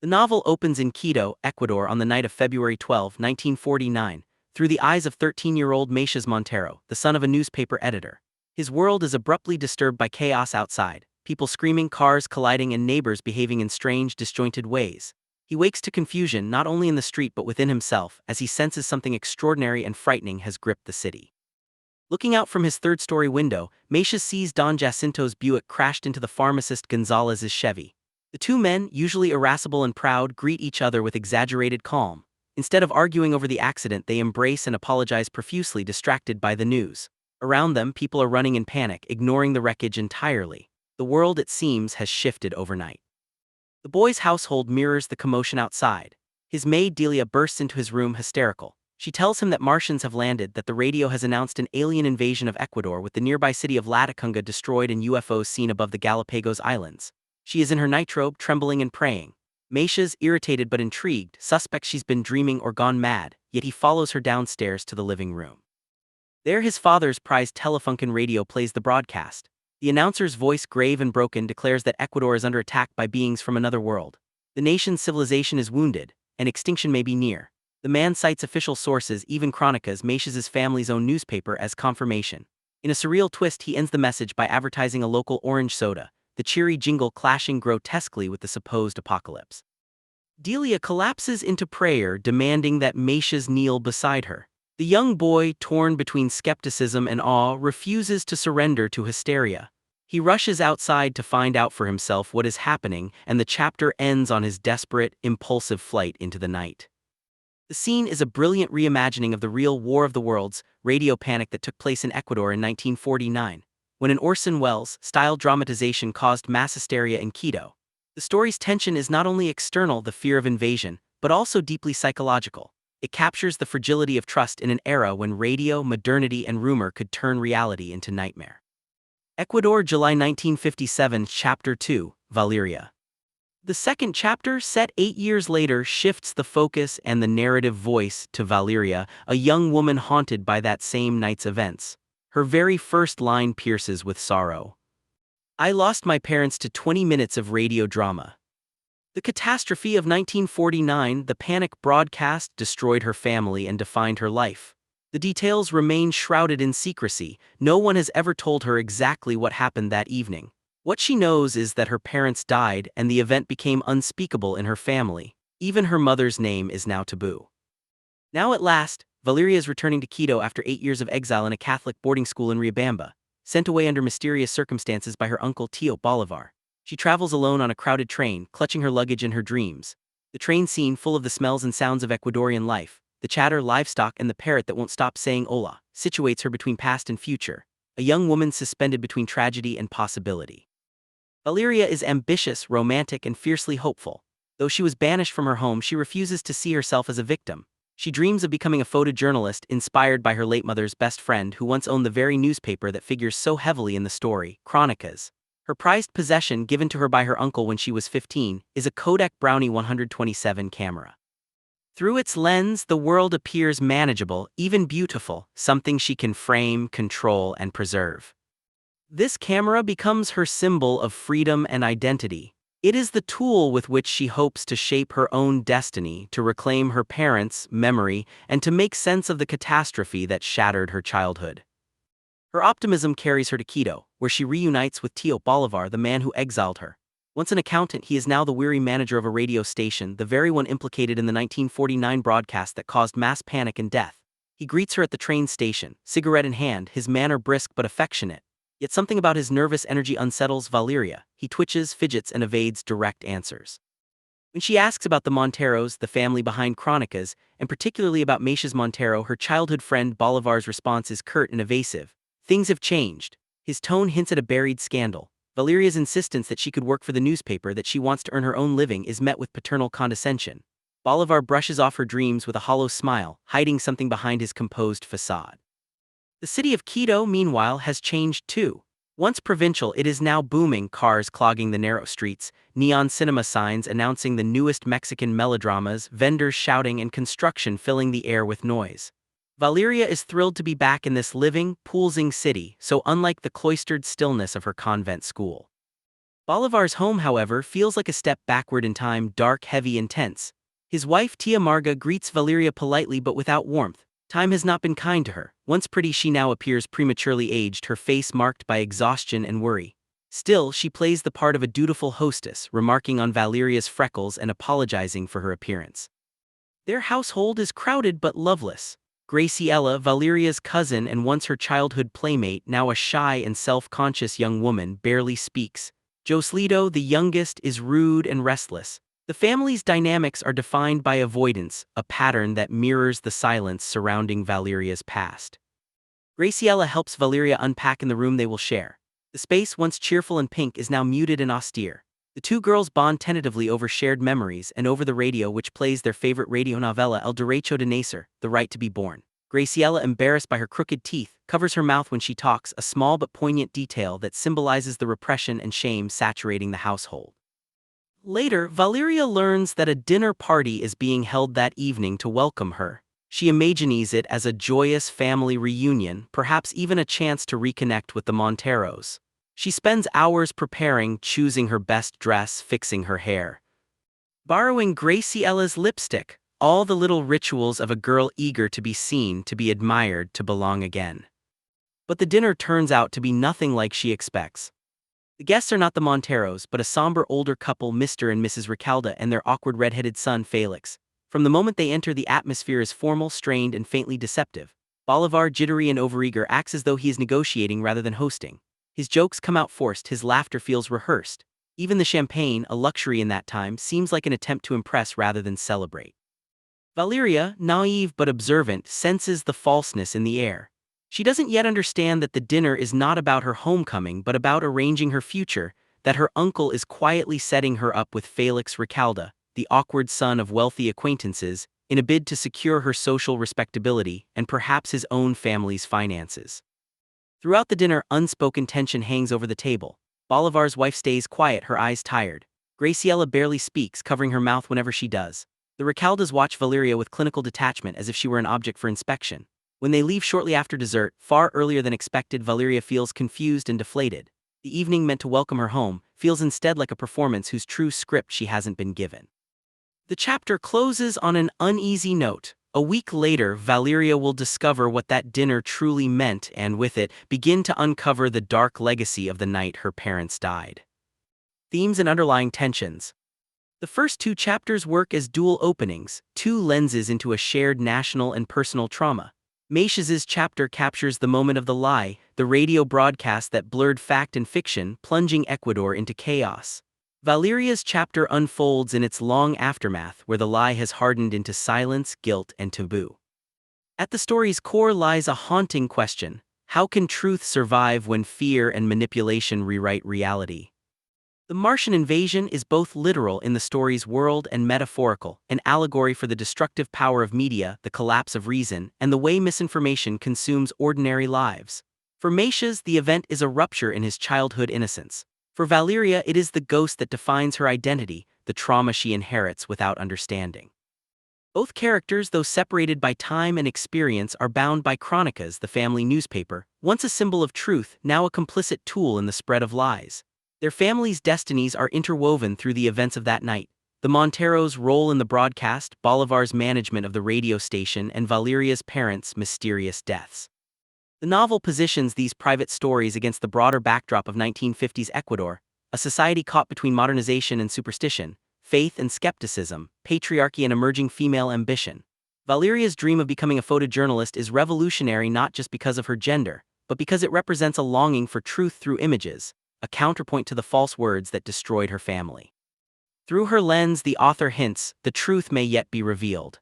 The novel opens in Quito, Ecuador on the night of February 12, 1949, through the eyes of 13-year-old Macias Montero, the son of a newspaper editor. His world is abruptly disturbed by chaos outside, people screaming, cars colliding, and neighbors behaving in strange, disjointed ways. He wakes to confusion not only in the street but within himself as he senses something extraordinary and frightening has gripped the city. Looking out from his third-story window, Macias sees Don Jacinto's Buick crashed into the pharmacist Gonzalez's Chevy. The two men, usually irascible and proud, greet each other with exaggerated calm. Instead of arguing over the accident, they embrace and apologize profusely, distracted by the news. Around them, people are running in panic, ignoring the wreckage entirely. The world, it seems, has shifted overnight. The boy's household mirrors the commotion outside. His maid Delia bursts into his room hysterical. She tells him that Martians have landed, that the radio has announced an alien invasion of Ecuador, with the nearby city of Latacunga destroyed and UFOs seen above the Galapagos Islands. She is in her nightrobe, trembling and praying. Macias, irritated but intrigued, suspects she's been dreaming or gone mad, yet he follows her downstairs to the living room. There his father's prized Telefunken radio plays the broadcast. The announcer's voice, grave and broken, declares that Ecuador is under attack by beings from another world. The nation's civilization is wounded, and extinction may be near. The man cites official sources, even Chronicas, Macias's family's own newspaper, as confirmation. In a surreal twist, he ends the message by advertising a local orange soda, the cheery jingle clashing grotesquely with the supposed apocalypse. Delia collapses into prayer, demanding that Macias kneel beside her. The young boy, torn between skepticism and awe, refuses to surrender to hysteria. He rushes outside to find out for himself what is happening, and the chapter ends on his desperate, impulsive flight into the night. The scene is a brilliant reimagining of the real War of the Worlds radio panic that took place in Ecuador in 1949, when an Orson Welles-style dramatization caused mass hysteria in Quito. The story's tension is not only external, the fear of invasion, but also deeply psychological. It captures the fragility of trust in an era when radio, modernity, and rumor could turn reality into nightmare. Ecuador, July 1957, Chapter 2, Valeria. The second chapter, set 8 years later, shifts the focus and the narrative voice to Valeria, a young woman haunted by that same night's events. Her very first line pierces with sorrow. I lost my parents to 20 minutes of radio drama. The catastrophe of 1949, the panic broadcast, destroyed her family and defined her life. The details remain shrouded in secrecy. No one has ever told her exactly what happened that evening. What she knows is that her parents died and the event became unspeakable in her family. Even her mother's name is now taboo. Now at last, Valeria is returning to Quito after 8 years of exile in a Catholic boarding school in Riobamba, sent away under mysterious circumstances by her uncle Tío Bolivar. She travels alone on a crowded train, clutching her luggage in her dreams. The train scene, full of the smells and sounds of Ecuadorian life, the chatter, livestock, and the parrot that won't stop saying hola, situates her between past and future, a young woman suspended between tragedy and possibility. Valeria is ambitious, romantic, and fiercely hopeful. Though she was banished from her home, she refuses to see herself as a victim. She dreams of becoming a photojournalist, inspired by her late mother's best friend, who once owned the very newspaper that figures so heavily in the story, Chronicas. Her prized possession, given to her by her uncle when she was 15, is a Kodak Brownie 127 camera. Through its lens, the world appears manageable, even beautiful, something she can frame, control, and preserve. This camera becomes her symbol of freedom and identity. It is the tool with which she hopes to shape her own destiny, to reclaim her parents' memory, and to make sense of the catastrophe that shattered her childhood. Her optimism carries her to Quito, where she reunites with Tío Bolivar, the man who exiled her. Once an accountant, he is now the weary manager of a radio station, the very one implicated in the 1949 broadcast that caused mass panic and death. He greets her at the train station, cigarette in hand, his manner brisk but affectionate. Yet something about his nervous energy unsettles Valeria. He twitches, fidgets, and evades direct answers. When she asks about the Monteros, the family behind Chronicas, and particularly about Macias Montero, her childhood friend, Bolivar's response is curt and evasive. Things have changed. His tone hints at a buried scandal. Valeria's insistence that she could work for the newspaper, that she wants to earn her own living, is met with paternal condescension. Bolivar brushes off her dreams with a hollow smile, hiding something behind his composed facade. The city of Quito, meanwhile, has changed too. Once provincial, it is now booming, cars clogging the narrow streets, neon cinema signs announcing the newest Mexican melodramas, vendors shouting, and construction filling the air with noise. Valeria is thrilled to be back in this living, pulsing city, so unlike the cloistered stillness of her convent school. Bolivar's home, however, feels like a step backward in time, dark, heavy, and tense. His wife, Tia Marga, greets Valeria politely but without warmth. Time has not been kind to her. Once pretty, she now appears prematurely aged, her face marked by exhaustion and worry. Still, she plays the part of a dutiful hostess, remarking on Valeria's freckles and apologizing for her appearance. Their household is crowded but loveless. Graciela, Valeria's cousin and once her childhood playmate, now a shy and self-conscious young woman, barely speaks. Joselito, the youngest, is rude and restless. The family's dynamics are defined by avoidance, a pattern that mirrors the silence surrounding Valeria's past. Graciela helps Valeria unpack in the room they will share. The space, once cheerful and pink, is now muted and austere. The two girls bond tentatively over shared memories and over the radio, which plays their favorite radio novela El Derecho de Nacer, The Right to be Born. Graciela, embarrassed by her crooked teeth, covers her mouth when she talks, a small but poignant detail that symbolizes the repression and shame saturating the household. Later, Valeria learns that a dinner party is being held that evening to welcome her. She imagines it as a joyous family reunion, perhaps even a chance to reconnect with the Monteros. She spends hours preparing, choosing her best dress, fixing her hair, borrowing Graciela's lipstick, all the little rituals of a girl eager to be seen, to be admired, to belong again. But the dinner turns out to be nothing like she expects. The guests are not the Monteros, but a somber older couple, Mr. and Mrs. Recalde, and their awkward red-headed son, Felix. From the moment they enter, the atmosphere is formal, strained, and faintly deceptive. Bolivar, jittery and overeager, acts as though he is negotiating rather than hosting. His jokes come out forced, his laughter feels rehearsed. Even the champagne, a luxury in that time, seems like an attempt to impress rather than celebrate. Valeria, naive but observant, senses the falseness in the air. She doesn't yet understand that the dinner is not about her homecoming but about arranging her future, that her uncle is quietly setting her up with Felix Recalde, the awkward son of wealthy acquaintances, in a bid to secure her social respectability and perhaps his own family's finances. Throughout the dinner, unspoken tension hangs over the table. Bolivar's wife stays quiet, her eyes tired. Graciela barely speaks, covering her mouth whenever she does. The Recaldes watch Valeria with clinical detachment as if she were an object for inspection. When they leave shortly after dessert, far earlier than expected, Valeria feels confused and deflated. The evening meant to welcome her home feels instead like a performance whose true script she hasn't been given. The chapter closes on an uneasy note. A week later, Valeria will discover what that dinner truly meant and with it, begin to uncover the dark legacy of the night her parents died. Themes and underlying tensions. The first two chapters work as dual openings, two lenses into a shared national and personal trauma. Maish's chapter captures the moment of the lie, the radio broadcast that blurred fact and fiction, plunging Ecuador into chaos. Valeria's chapter unfolds in its long aftermath, where the lie has hardened into silence, guilt, and taboo. At the story's core lies a haunting question: how can truth survive when fear and manipulation rewrite reality? The Martian invasion is both literal in the story's world and metaphorical, an allegory for the destructive power of media, the collapse of reason, and the way misinformation consumes ordinary lives. For Maish's, the event is a rupture in his childhood innocence. For Valeria, it is the ghost that defines her identity, the trauma she inherits without understanding. Both characters, though separated by time and experience, are bound by Chronicas, the family newspaper, once a symbol of truth, now a complicit tool in the spread of lies. Their families' destinies are interwoven through the events of that night. The Monteros' role in the broadcast, Bolivar's management of the radio station, and Valeria's parents' mysterious deaths. The novel positions these private stories against the broader backdrop of 1950s Ecuador, a society caught between modernization and superstition, faith and skepticism, patriarchy and emerging female ambition. Valeria's dream of becoming a photojournalist is revolutionary not just because of her gender, but because it represents a longing for truth through images, a counterpoint to the false words that destroyed her family. Through her lens, the author hints, the truth may yet be revealed.